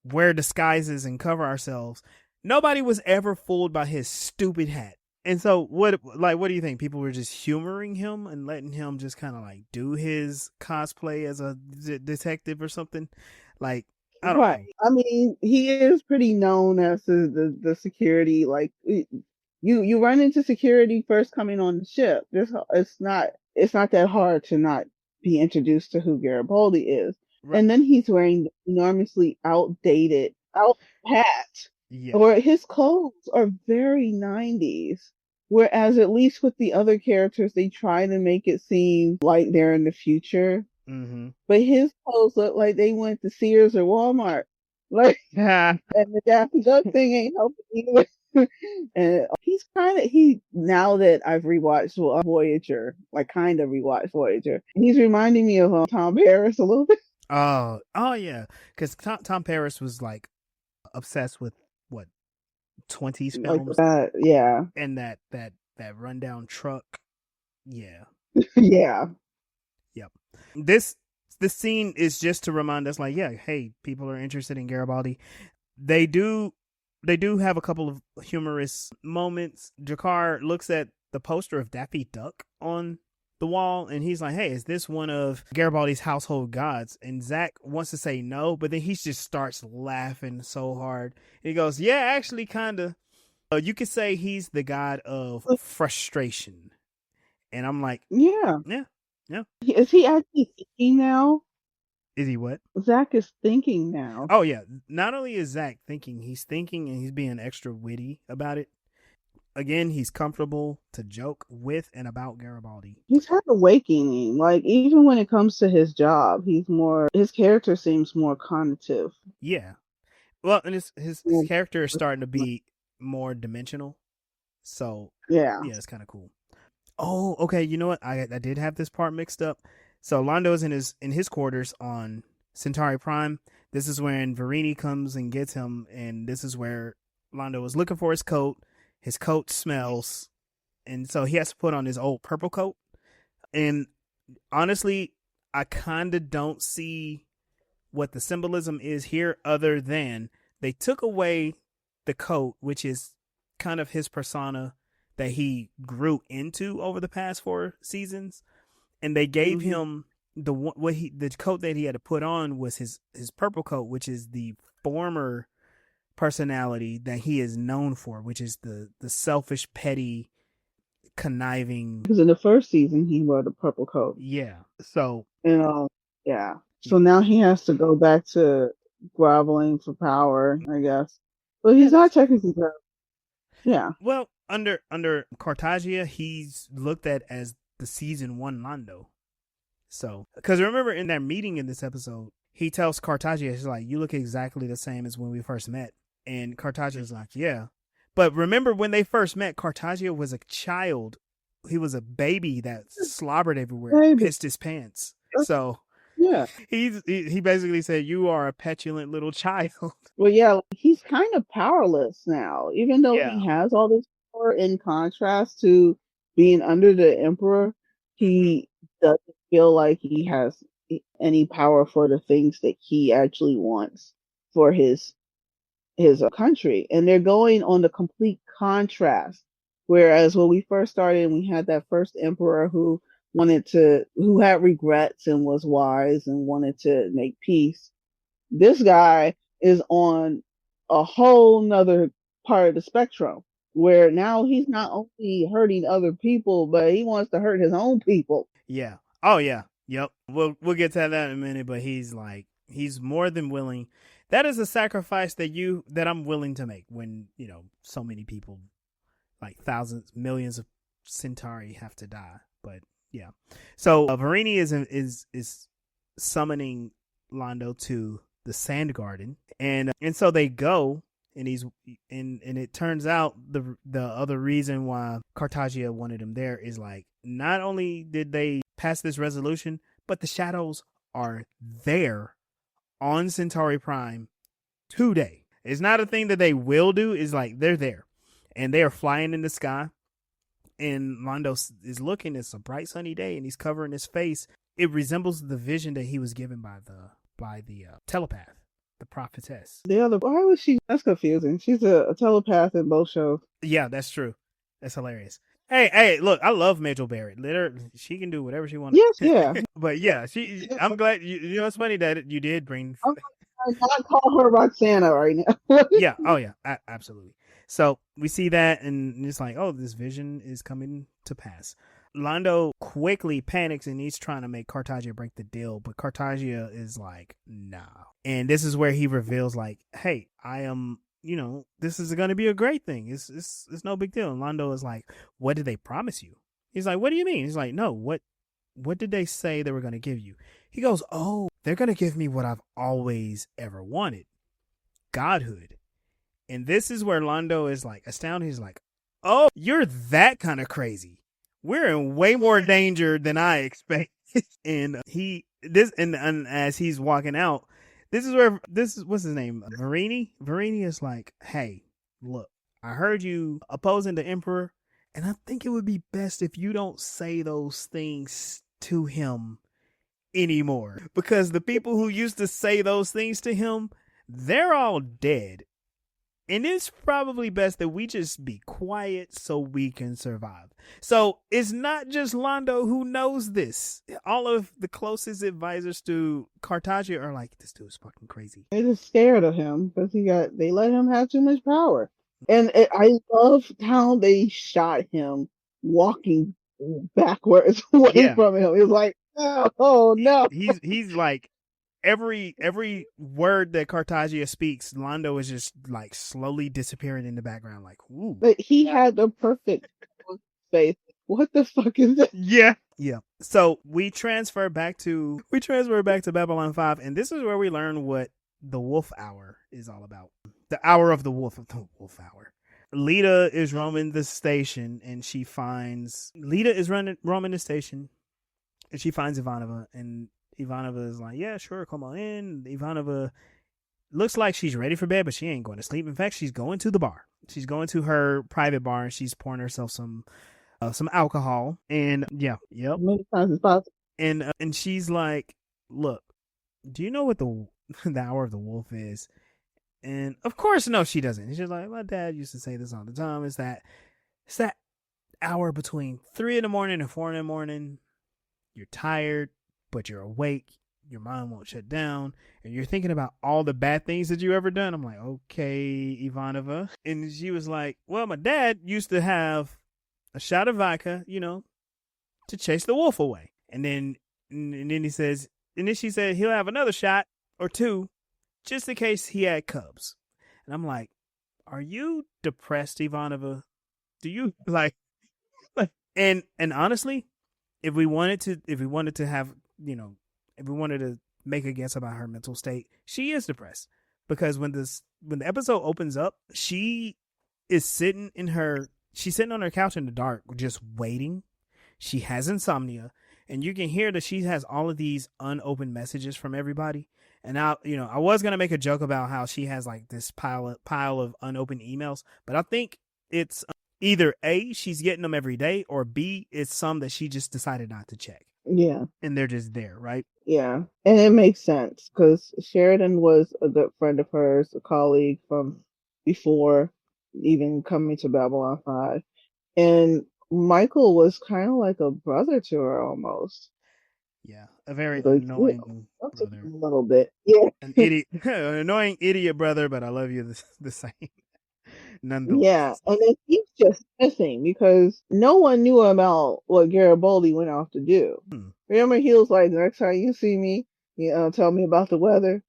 wear disguises and cover ourselves. Nobody was ever fooled by his stupid hat. And so what do you think? People were just humoring him and letting him just kind of like do his cosplay as a detective or something? Like, I don't know. I mean, he is pretty known as the security. Like, you run into security first coming on the ship. It's not that hard to not be introduced to who Garibaldi is. Right. And then he's wearing the enormously outdated hat. Yeah. Or his clothes are very 90s. Whereas at least with the other characters, they try to make it seem like they're in the future. Mm-hmm. But his clothes look like they went to Sears or Walmart. Like, and the Daffy Duck thing ain't helping either. And now that I've rewatched Voyager, like kind of rewatched Voyager, he's reminding me of Tom Paris a little bit. Oh yeah. Because Tom Paris was like obsessed with 20s films, like that, yeah, and that rundown truck, yeah. Yeah, yep. This scene is just to remind us, like, yeah, hey, people are interested in Garibaldi. They do have a couple of humorous moments. Jakar looks at the poster of Daffy Duck on the wall, and he's like, hey, is this one of Garibaldi's household gods? And Zach wants to say no, but then he just starts laughing so hard. He goes, yeah, actually, kind of. You could say he's the god of frustration. And I'm like, Yeah. yeah, yeah. Is he actually thinking now? Is he what? Zach is thinking now. Oh, yeah. Not only is Zach thinking and he's being extra witty about it. Again, he's comfortable to joke with and about Garibaldi. He's had awakening. Like, even when it comes to his job, his character seems more cognitive. Yeah. Well, and his character is starting to be more dimensional. So, yeah, it's kind of cool. Oh, okay. You know what? I did have this part mixed up. So Londo's in his quarters on Centauri Prime. This is when Verini comes and gets him, and this is where Londo is looking for his coat. His coat smells, and so he has to put on his old purple coat. And honestly, I kind of don't see what the symbolism is here, other than they took away the coat, which is kind of his persona that he grew into over the past 4 seasons, and they gave him the coat that he had to put on was his purple coat, which is the former personality that he is known for, which is the selfish, petty, conniving. Because in the first season he wore the purple coat. Yeah. So yeah. So now he has to go back to groveling for power, I guess. But he's not technically powerful. Yeah. Well, under Cartagia, he's looked at as the season 1 Londo. So, because remember in that meeting in this episode, he tells Cartagia, he's like, you look exactly the same as when we first met. And Cartagia's like, yeah. But remember when they first met, Cartagia was a child. He was a baby that slobbered everywhere, pissed his pants. So yeah, he basically said, you are a petulant little child. Well, yeah, he's kind of powerless now, even though he has all this power. In contrast to being under the Emperor, he doesn't feel like he has any power for the things that he actually wants for his country. And they're going on the complete contrast. Whereas when we first started, we had that first emperor who had regrets and was wise and wanted to make peace. This guy is on a whole nother part of the spectrum, where now he's not only hurting other people, but he wants to hurt his own people. Yeah. Oh yeah. Yep. We'll get to that in a minute, but he's more than willing. That is a sacrifice that I'm willing to make when, so many people, like thousands, millions of Centauri have to die. But yeah. So Verini is summoning Londo to the Sand Garden, and so they go, and it turns out the other reason why Cartagia wanted him there is like, not only did they pass this resolution, but the shadows are there on Centauri Prime today. It's not a thing that they will do. It's like they're there, and they are flying in the sky. And Londo is looking. It's a bright sunny day, and he's covering his face. It resembles the vision that he was given by the telepath, the prophetess. Why was she? That's confusing. She's a telepath in both shows. Yeah, that's true. That's hilarious. Hey, look, I love Majel Barrett. She can do whatever she wants. Yes, yeah. But yeah, I'm glad you know. It's funny that you did bring. I'm not call her Roxana right now. Yeah. Oh yeah. Absolutely. So we see that, and it's like, oh, this vision is coming to pass. Londo quickly panics, and he's trying to make Cartagia break the deal, but Cartagia is like, nah. And this is where he reveals, like, hey, I am. This is going to be a great thing. It's no big deal. And Londo is like, what did they promise you? He's like, what do you mean? He's like, no, what did they say they were going to give you? He goes, oh, they're going to give me what I've always ever wanted. Godhood. And this is where Londo is like astounded. He's like, oh, you're that kind of crazy. We're in way more danger than I expected. And as he's walking out, this is what's his name? Verini? Verini is like, hey, look, I heard you opposing the Emperor, and I think it would be best if you don't say those things to him anymore. Because the people who used to say those things to him, they're all dead. And it's probably best that we just be quiet so we can survive. So it's not just Londo who knows this. All of the closest advisors to Cartagia are like, this dude's fucking crazy. They're just scared of him because they let him have too much power. And I love how they shot him walking backwards away from him. It was like, oh no. He's like, every word that Cartagia speaks, Londo is just like slowly disappearing in the background. Like, ooh. But he had the perfect face. What the fuck is that? Yeah. So we transfer back to Babylon 5, and this is where we learn what the Wolf Hour is all about. The Hour of the Wolf Hour. Lita is roaming the station, and she finds roaming the station, and she finds Ivanova, and Ivanova is like, yeah, sure, come on in. Ivanova looks like she's ready for bed, but she ain't going to sleep. In fact, she's going to the bar. She's going to her private bar, and she's pouring herself some alcohol. And Many times as possible. And she's like, look, do you know what the Hour of the Wolf is? And of course, no, she doesn't. She's like, my dad used to say this all the time. It's that hour between 3 a.m. and 4 a.m. You're tired, but you're awake. Your mind won't shut down, and you're thinking about all the bad things that you ever done. I'm like, okay, Ivanova. And she was like, well, my dad used to have a shot of vodka, to chase the wolf away. And then she said he'll have another shot or two just in case he had cubs. And I'm like, are you depressed, Ivanova? Do you like and honestly, if we wanted to make a guess about her mental state, she is depressed, because when the episode opens up, she is sitting on her couch in the dark, just waiting. She has insomnia, and you can hear that she has all of these unopened messages from everybody. And I was going to make a joke about how she has like this pile of unopened emails, but I think it's either A, she's getting them every day, or B, it's some that she just decided not to check. Yeah. And they're just there, right? Yeah. And it makes sense because Sheridan was a good friend of hers, a colleague from before even coming to Babylon 5. And Michael was kind of like a brother to her almost. Yeah. A very annoying brother. A little bit. Yeah. An idiot, an annoying idiot brother, but I love you the same. Nonetheless. Yeah, and then he's just missing because no one knew about what Garibaldi went off to do. Remember, he was like, next time you see me, tell me about the weather.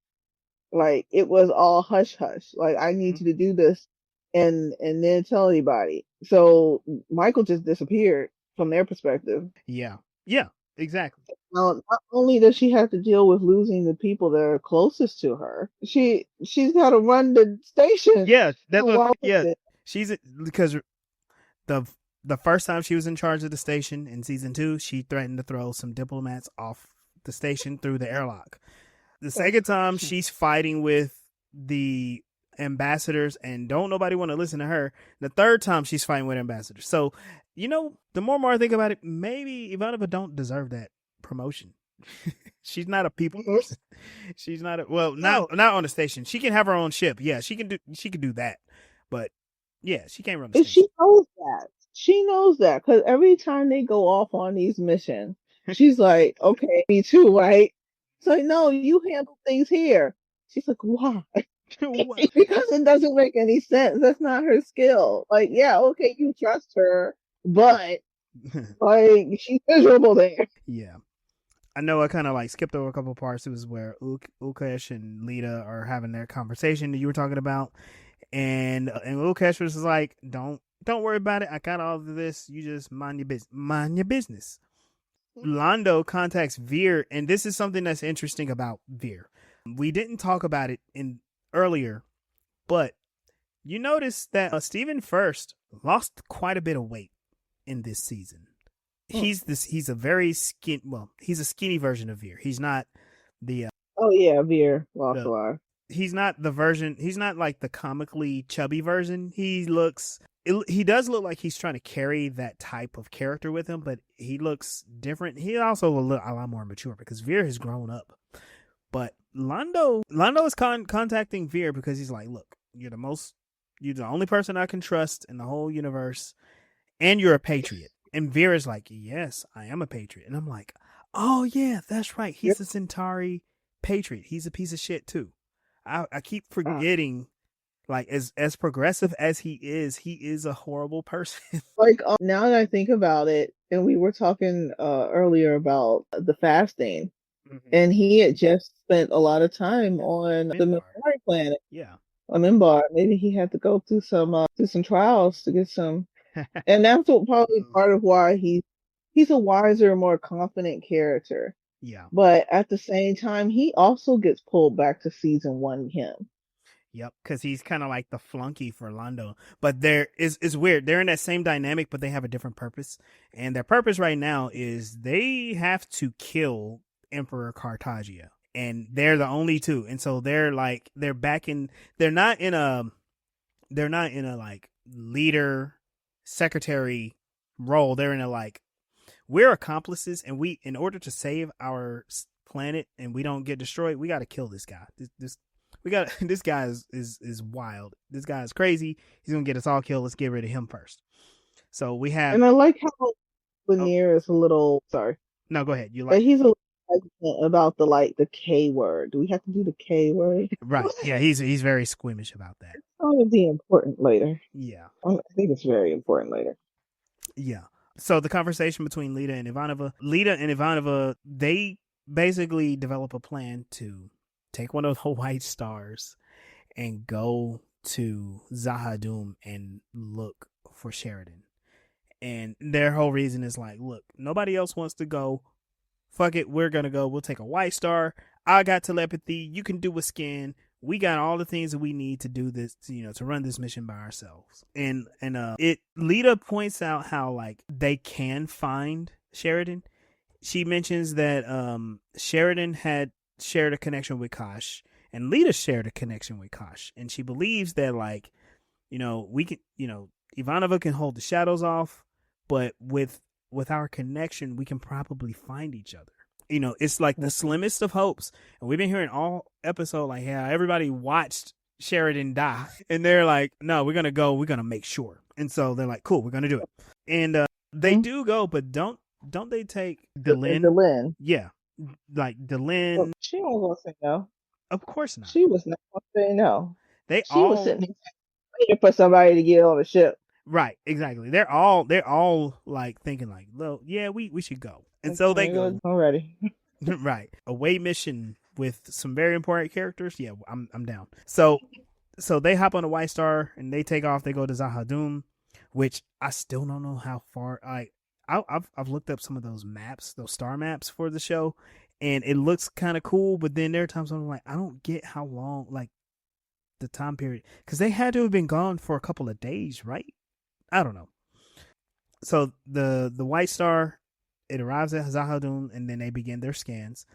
Like, it was all hush hush. Like, I need you to do this and then tell anybody. So Michael just disappeared from their perspective. Yeah, exactly. Now, not only does she have to deal with losing the people that are closest to her, she's got to run the station. Yeah, she's because the first time she was in charge of the station in season 2, she threatened to throw some diplomats off the station through the airlock. The second time, she's fighting with the ambassadors, and don't nobody want to listen to her. The third time, she's fighting with ambassadors. So, the more and more I think about it, maybe Ivanova don't deserve that promotion. She's not a people person. She's not not on the station. She can have her own ship. Yeah, she can do that. But yeah, she can't run the station. She knows that because every time they go off on these missions, she's like, okay, me too, right? So no, you handle things here. She's like, why? Because it doesn't make any sense. That's not her skill. Like, yeah, okay, you trust her, but like she's miserable there. Yeah. I know I kind of like skipped over a couple parts. It was where Ukesh and Lita are having their conversation that you were talking about, and Ukesh was like, "Don't worry about it. I got all of this. You just mind your business. Mind your business." Londo contacts Veer, and this is something that's interesting about Veer. We didn't talk about it earlier, but you notice that Stephen First lost quite a bit of weight in this season. He's a very he's a skinny version of Veer. He's not the Veer lost a lot. He's not like the comically chubby version. He does look like he's trying to carry that type of character with him, but he looks different. He also a lot more mature because Veer has grown up. But Londo is contacting Veer because he's like, look, you're the most You're the only person I can trust in the whole universe, and you're a patriot. And Vera's like, yes, I am a patriot. And I'm like, oh yeah, that's right. He's a Centauri patriot. He's a piece of shit too. I keep forgetting, like, as progressive as he is a horrible person. Like, now that I think about it, and we were talking earlier about the fasting, and he had just spent a lot of time on the Minbari planet. Yeah. On Minbar. Maybe he had to go through some trials to get some, and that's what probably part of why he's a wiser, more confident character. Yeah. But at the same time, he also gets pulled back to season 1 him. Yep, because he's kind of like the flunky for Londo. But it's weird. They're in that same dynamic, but they have a different purpose. And their purpose right now is they have to kill Emperor Cartagia. And they're the only two. And so they're not in a like leader secretary role. They're in a like, we're accomplices, and in order to save our planet and we don't get destroyed, we got to kill this guy. This guy is wild. This guy is crazy. He's gonna get us all killed. Let's get rid of him first. So we have, and I like how Lanier is a little sorry. No, go ahead. You but like, he's a little hesitant about the K word. Do we have to do the K word? Right? Yeah, he's very squeamish about that. It's going to be important later. Yeah, I think it's very important later. Yeah. So the conversation between Lita and Ivanova, they basically develop a plan to take one of the white stars and go to Zahadum and look for Sheridan. And their whole reason is like, look, nobody else wants to go. Fuck it, we're going to go. We'll take a white star. I got telepathy. You can do a scan. We got all the things that we need to do this, to run this mission by ourselves. And Lita points out how, like, they can find Sheridan. She mentions that Sheridan had shared a connection with Kosh, and Lita shared a connection with Kosh, and she believes that, like, we can, Ivanova can hold the shadows off, but with our connection, we can probably find each other. It's like the slimmest of hopes, and we've been hearing all episode like, yeah, everybody watched Sheridan die, and they're like, no, we're gonna make sure, and so they're like, cool, we're gonna do it, and they do go, but don't they take Delin? Yeah. Like Delin, well, she wasn't gonna say no. Of course not. She was not gonna say no. She was sitting there waiting for somebody to get on the ship. Right, exactly. They're all like thinking like, well, yeah, we should go, and so they go already. Right, away mission with some very important characters. Yeah, I'm down. So they hop on a white star and they take off. They go to Zahadum, which I still don't know how far. I've looked up some of those maps, those star maps for the show, and it looks kind of cool. But then there are times I'm like, I don't get how long, like, the time period, because they had to have been gone for a couple of days, right? I don't know. So the white star, it arrives at Zahadum, and then they begin their scans,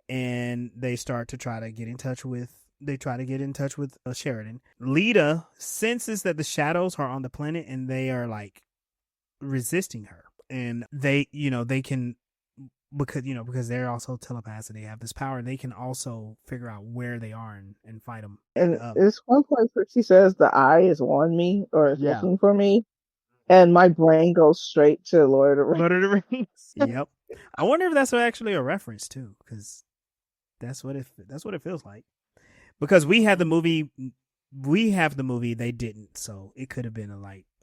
and they start to try to get in touch with. They try to get in touch with Sheridan. Lita senses that the shadows are on the planet, and they are like resisting her. And they can, because they're also telepaths and they have this power, and they can also figure out where they are and find them. And there's one place where she says the eye is on me or is looking for me, and my brain goes straight to Lord of the Rings. Yep. I wonder if that's actually a reference too, because that's what it feels like. Because we have the movie, they didn't, so it could have been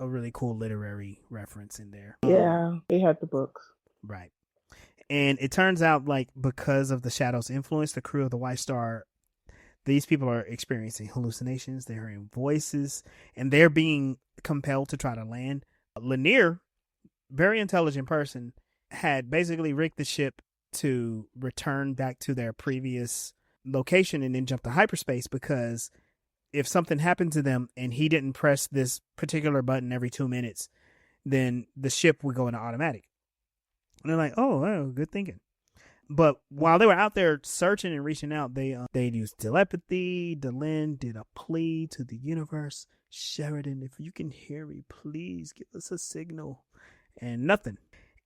a really cool literary reference in there. Yeah, they had the books. Right. And it turns out, like, because of the shadow's influence, the crew of the White Star, these people are experiencing hallucinations, they're hearing voices, and they're being compelled to try to land. Lanier, very intelligent person, had basically rigged the ship to return back to their previous location and then jump to hyperspace, because if something happened to them and he didn't press this particular button every 2 minutes, then the ship would go into automatic. And they're like, oh, good thinking. But while they were out there searching and reaching out, they used telepathy. Delin did a plea to the universe. Sheridan, if you can hear me, please give us a signal. And nothing.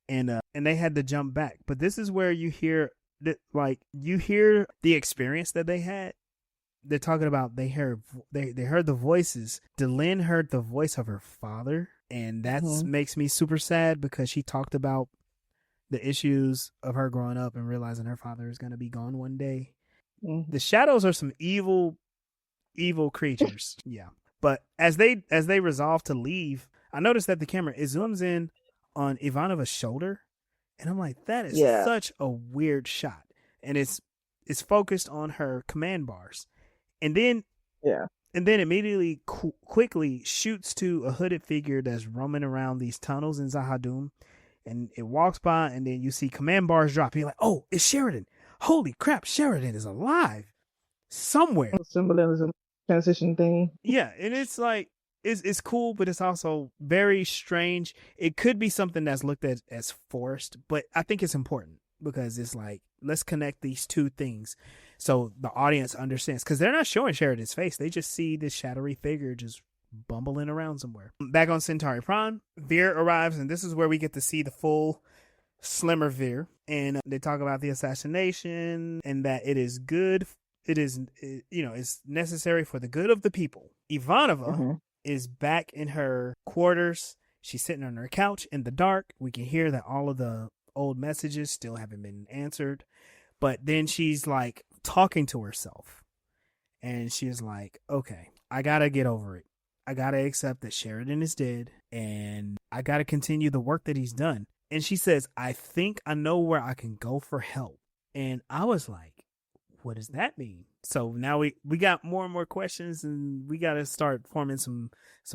And they had to jump back. But this is where you hear the experience that they had. they're talking about they heard the voices. Delenn heard the voice of her father, and that makes me super sad because she talked about the issues of her growing up and realizing her father is going to be gone one day. The shadows are some evil creatures. Yeah. But as they resolve to leave, I noticed that the camera, it zooms in on Ivanova's shoulder, and I'm like, that is such a weird shot. And it's focused on her command bars. And then immediately quickly shoots to a hooded figure that's roaming around these tunnels in Zahadum. And it walks by, and then you see command bars drop. You're like, oh, it's Sheridan. Holy crap, Sheridan is alive somewhere. Symbolism transition thing. Yeah, and it's like, it's cool, but it's also very strange. It could be something that's looked at as forced, but I think it's important because it's like, let's connect these two things so the audience understands. Because they're not showing Sheridan's face. They just see this shadowy figure just bumbling around somewhere. Back on Centauri Prime, Veer arrives, and this is where we get to see the full slimmer Veer. And they talk about the assassination and that it is good. It is, it's necessary for the good of the people. Ivanova is back in her quarters. She's sitting on her couch in the dark. We can hear that all of the old messages still haven't been answered. But then she's like talking to herself. And she's like, okay, I got to get over it. I got to accept that Sheridan is dead, and I got to continue the work that he's done. And she says, I think I know where I can go for help. And I was like, what does that mean? So now we got more and more questions, and we got to start forming some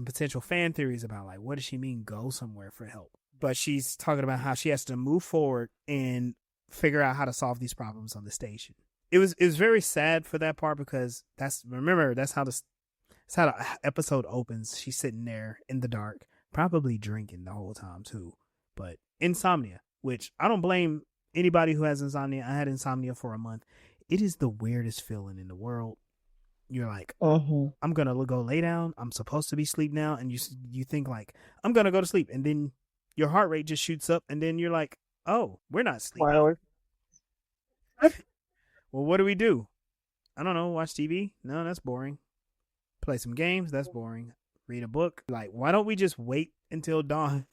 potential fan theories about, like, what does she mean go somewhere for help? But she's talking about how she has to move forward and figure out how to solve these problems on the station. It was very sad for that part because that's how the episode opens. She's sitting there in the dark, probably drinking the whole time too. But insomnia, which I don't blame anybody who has insomnia. I had insomnia for a month. It is the weirdest feeling in the world. You're like, I'm going to go lay down. I'm supposed to be asleep now. And you think like, I'm going to go to sleep. And then your heart rate just shoots up. And then you're like, oh, we're not sleeping. Well, what do we do? I don't know. Watch TV? No, that's boring. Play some games? That's boring. Read a book? Like, why don't we just wait until dawn?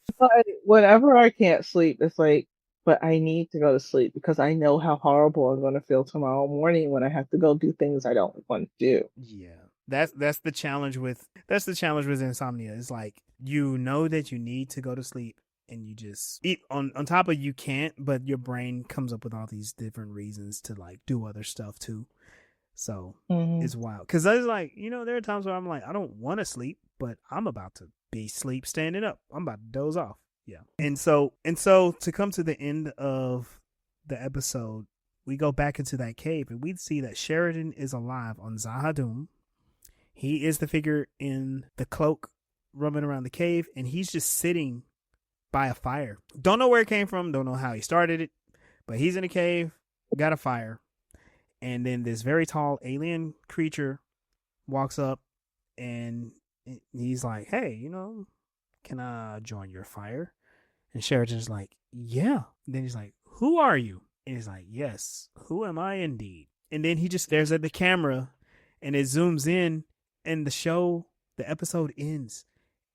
Whenever I can't sleep, it's like, but I need to go to sleep because I know how horrible I'm going to feel tomorrow morning when I have to go do things I don't want to do. Yeah. That's the challenge with insomnia. It's like, you know that you need to go to sleep and you just eat on top of you can't, but your brain comes up with all these different reasons to like do other stuff too. So it's wild. Because I was like, there are times where I'm like, I don't want to sleep, but I'm about to be sleep standing up. I'm about to doze off. Yeah. And so to come to the end of the episode, we go back into that cave and we see that Sheridan is alive on Zahadum. He is the figure in the cloak roaming around the cave, and he's just sitting by a fire. Don't know where it came from. Don't know how he started it, but he's in a cave, got a fire. And then this very tall alien creature walks up and he's like, hey, can I join your fire? And Sheridan's like, yeah. And then he's like, who are you? And he's like, yes, who am I indeed? And then he just stares at the camera and it zooms in and the episode ends.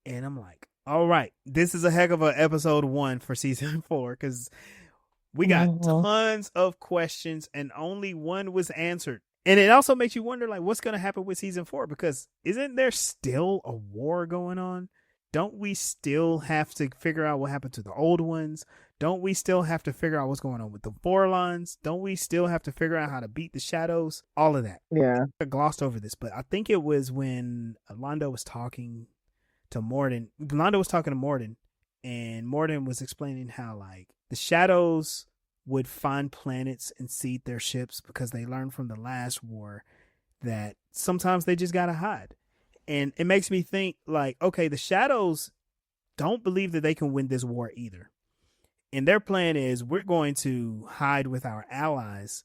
And I'm like, all right, this is a heck of an episode 1 for season 4 because we got tons of questions and only one was answered. And it also makes you wonder, like, what's going to happen with season 4? Because isn't there still a war going on? Don't we still have to figure out what happened to the old ones? Don't we still have to figure out what's going on with the Vorlons? Don't we still have to figure out how to beat the shadows? All of that. Yeah. I glossed over this, but I think it was when Londo was talking to Morden. Londo was talking to Morden, and Morden was explaining how, like, the shadows would find planets and seed their ships because they learned from the last war that sometimes they just gotta hide. And it makes me think, like, okay, the shadows don't believe that they can win this war either. And their plan is, we're going to hide with our allies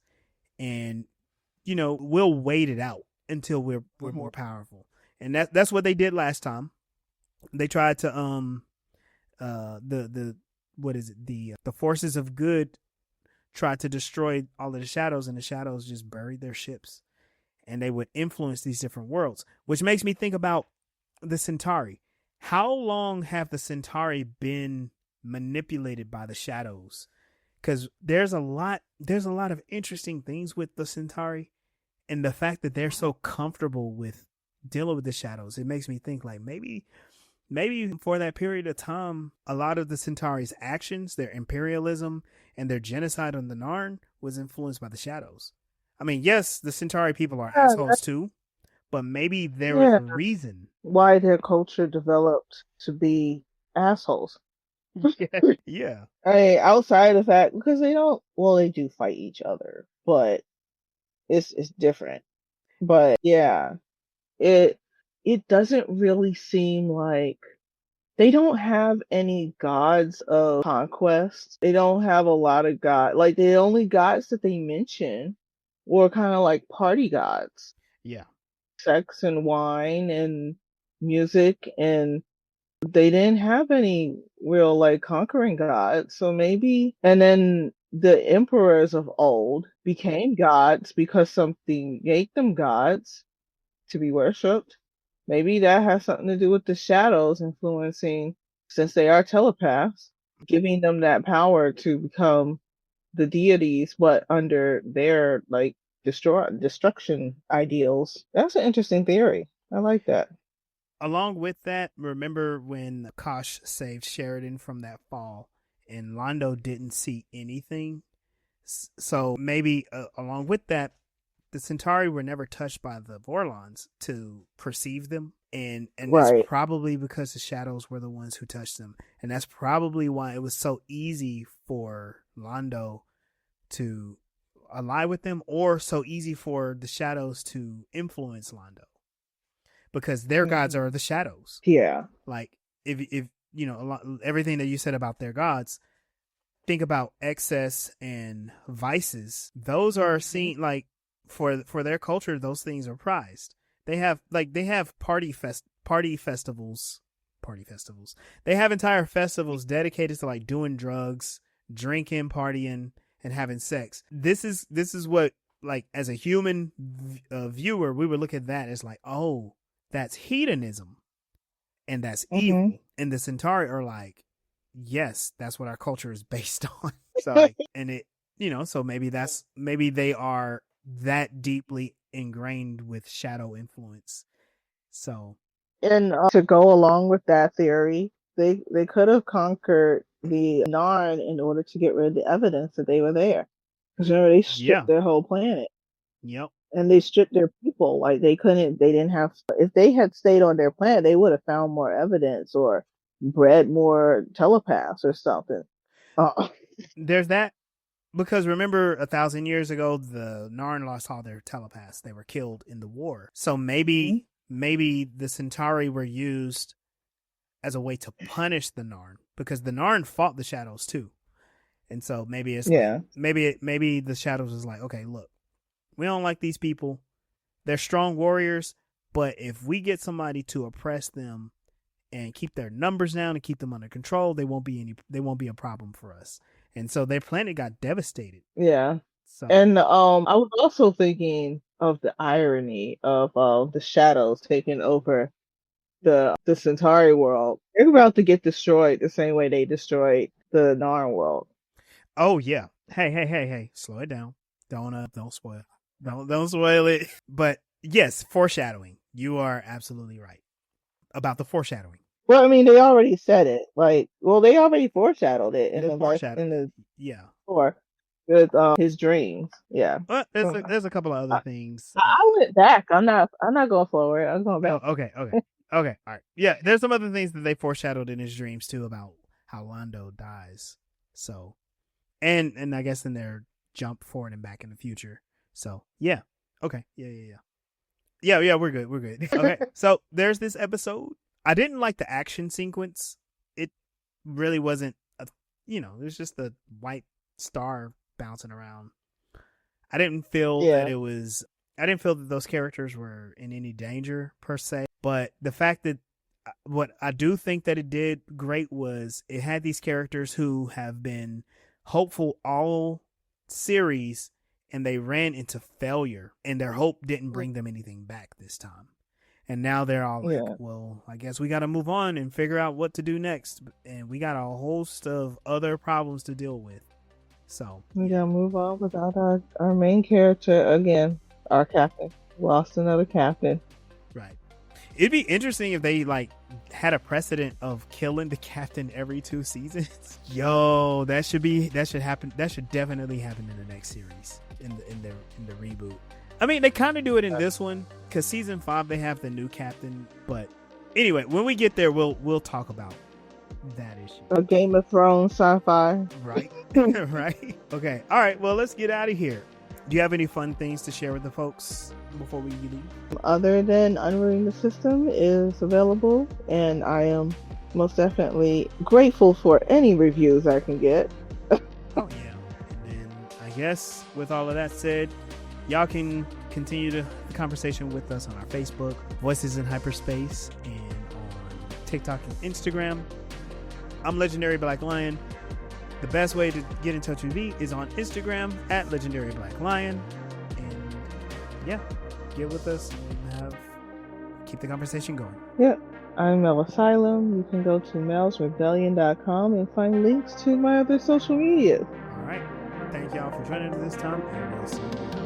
and, we'll wait it out until we're more powerful. And that's what they did last time. They tried to the forces of good tried to destroy all of the shadows, and the shadows just buried their ships. and they would influence these different worlds, which makes me think about the Centauri. How long have the Centauri been manipulated by the shadows? Because there's a lot of interesting things with the Centauri, and the fact that they're so comfortable with dealing with the shadows, it makes me think like maybe for that period of time, a lot of the Centauri's actions, their imperialism and their genocide on the Narn was influenced by the shadows. I mean, yes, the Centauri people are assholes too, but maybe there was a reason why their culture developed to be assholes. Yeah. I mean, outside of that, because they do fight each other, but it's different. But yeah, it doesn't really seem like they don't have any gods of conquest. They don't have a lot of gods. Like the only gods that they mention were kind of like party gods. Yeah. Sex and wine and music, and they didn't have any real like conquering gods. So maybe, and then the emperors of old became gods because something made them gods to be worshipped. Maybe that has something to do with the shadows influencing, since they are telepaths, giving them that power to become the deities, but under their like destruction ideals. That's an interesting theory. I like that. Along with that, remember when Kosh saved Sheridan from that fall and Londo didn't see anything? So maybe along with that, the Centauri were never touched by the Vorlons to perceive them. And Right. That's probably because the shadows were the ones who touched them. And that's probably why it was so easy for Londo to ally with them, or so easy for the shadows to influence Londo, because their gods are the shadows. Yeah. Like if you know everything that you said about their gods, think about excess and vices. Those are seen like for their culture. Those things are prized. They have party festivals. They have entire festivals dedicated to like doing drugs, drinking, partying, and having sex. This is what, like, as a human viewer, we would look at that as like, oh, that's hedonism and that's evil. And the Centauri are like, yes, that's what our culture is based on. So like, and it, so maybe they are that deeply ingrained with shadow influence. So, and to go along with that theory, they could have conquered the Narn in order to get rid of the evidence that they were there. Because they stripped their whole planet. Yep. And they stripped their people. Like they didn't have. If they had stayed on their planet, they would have found more evidence or bred more telepaths or something. There's that. Because remember, 1,000 years ago, the Narn lost all their telepaths. They were killed in the war. So maybe the Centauri were used as a way to punish the Narn, because the Narn fought the shadows too. And so maybe it's like, maybe the shadows was like, okay, look, we don't like these people. They're strong warriors, but if we get somebody to oppress them and keep their numbers down and keep them under control, they won't be a problem for us. And so their planet got devastated. Yeah. So. And I was also thinking of the irony of the shadows taking over the Centauri world. They're about to get destroyed the same way they destroyed the Narn world. Oh yeah. Hey. Slow it down. Don't spoil it. Don't spoil it. But yes, foreshadowing. You are absolutely right about the foreshadowing. Well, I mean, they already said it. Like, they already foreshadowed it in the before with his dreams. Yeah. But there's a couple of other things. I went back. I'm not going forward. I'm going back. Oh, okay. All right. Yeah, there's some other things that they foreshadowed in his dreams too about how Londo dies. So, and I guess in their jump forward and back in the future. So yeah. Okay. Yeah. We're good. Okay. So there's this episode. I didn't like the action sequence. It really wasn't it was just the white star bouncing around. I didn't feel that those characters were in any danger per se, but the fact that what I do think that it did great was it had these characters who have been hopeful all series, and they ran into failure, and their hope didn't bring them anything back this time. And now they're all like, well, I guess we got to move on and figure out what to do next. And we got a host of other problems to deal with. So we got to move on without our main character again, our captain. Lost another captain. Right. It'd be interesting if they like had a precedent of killing the captain every 2 seasons. Yo, that should happen. That should definitely happen in the next series, in the reboot. I mean, they kind of do it in this one because season 5 they have the new captain. But anyway, when we get there, we'll talk about that issue. A Game of Thrones sci-fi, right? Right. Okay. All right. Well, let's get out of here. Do you have any fun things to share with the folks before we leave? Other than Unruling the System is available, and I am most definitely grateful for any reviews I can get. Oh yeah. And then I guess with all of that said, y'all can continue the conversation with us on our Facebook, Voices in Hyperspace, and on TikTok and Instagram. I'm Legendary Black Lion. The best way to get in touch with me is on Instagram at Legendary Black Lion. And yeah, get with us and keep the conversation going. Yeah, I'm Mel Asylum. You can go to melsrebellion.com and find links to my other social media. All right. Thank y'all for joining us this time, and we'll see you.